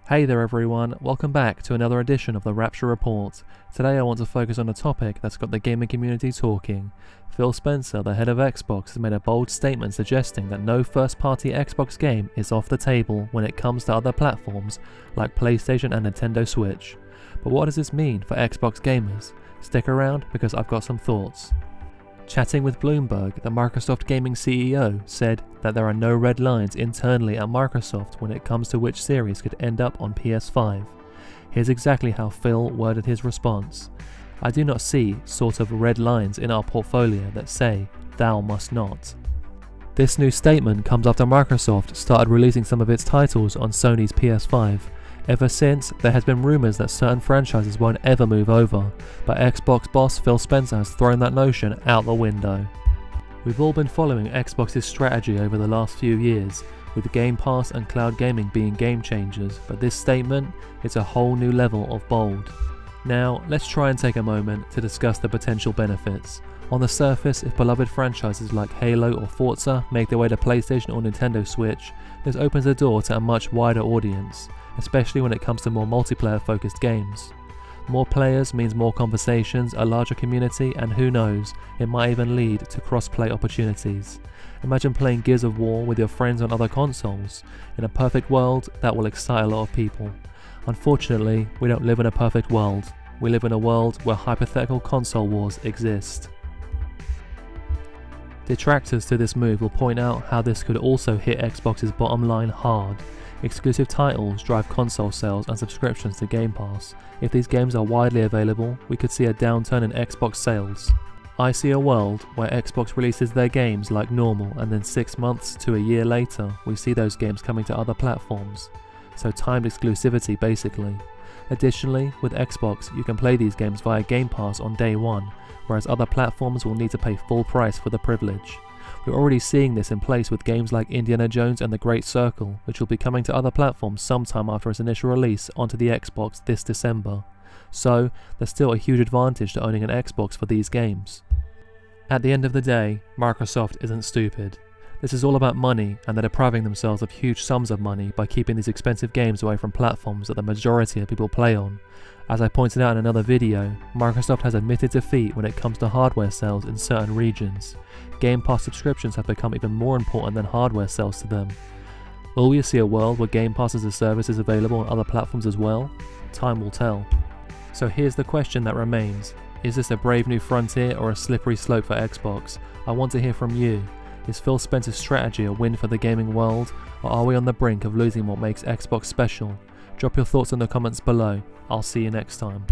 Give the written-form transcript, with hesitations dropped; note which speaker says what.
Speaker 1: Hey there everyone, welcome back to another edition of the Rapture Report. Today I want to focus on a topic that's got the gaming community talking. Phil Spencer, the head of Xbox, has made a bold statement suggesting that no first-party Xbox game is off the table when it comes to other platforms like PlayStation and Nintendo Switch. But what does this mean for Xbox gamers? Stick around because I've got some thoughts. Chatting with Bloomberg, the Microsoft gaming CEO said that there are no red lines internally at Microsoft when it comes to which series could end up on PS5. Here's exactly how Phil worded his response. I do not see sort of red lines in our portfolio that say, thou must not. This new statement comes after Microsoft started releasing some of its titles on Sony's PS5. Ever since, there has been rumours that certain franchises won't ever move over, but Xbox boss Phil Spencer has thrown that notion out the window. We've all been following Xbox's strategy over the last few years, with Game Pass and cloud gaming being game changers, but this statement is a whole new level of bold. Now, let's try and take a moment to discuss the potential benefits. On the surface, if beloved franchises like Halo or Forza make their way to PlayStation or Nintendo Switch, this opens the door to a much wider audience, especially when it comes to more multiplayer focused games. More players means more conversations, a larger community, and who knows, it might even lead to cross-play opportunities. Imagine playing Gears of War with your friends on other consoles. In a perfect world, that will excite a lot of people. Unfortunately, we don't live in a perfect world. We live in a world where hypothetical console wars exist. Detractors to this move will point out how this could also hit Xbox's bottom line hard. Exclusive titles drive console sales and subscriptions to Game Pass. If these games are widely available, we could see a downturn in Xbox sales. I see a world where Xbox releases their games like normal and then 6 months to a year later we see those games coming to other platforms. So timed exclusivity basically. Additionally, with Xbox you can play these games via Game Pass on day one, whereas other platforms will need to pay full price for the privilege. We're already seeing this in place with games like Indiana Jones and The Great Circle, which will be coming to other platforms sometime after its initial release onto the Xbox this December. So, there's still a huge advantage to owning an Xbox for these games. At the end of the day, Microsoft isn't stupid. This is all about money, and they're depriving themselves of huge sums of money by keeping these expensive games away from platforms that the majority of people play on. As I pointed out in another video, Microsoft has admitted defeat when it comes to hardware sales in certain regions. Game Pass subscriptions have become even more important than hardware sales to them. Will we see a world where Game Pass as a service is available on other platforms as well? Time will tell. So here's the question that remains. Is this a brave new frontier or a slippery slope for Xbox? I want to hear from you. Is Phil Spencer's strategy a win for the gaming world, or are we on the brink of losing what makes Xbox special? Drop your thoughts in the comments below. I'll see you next time.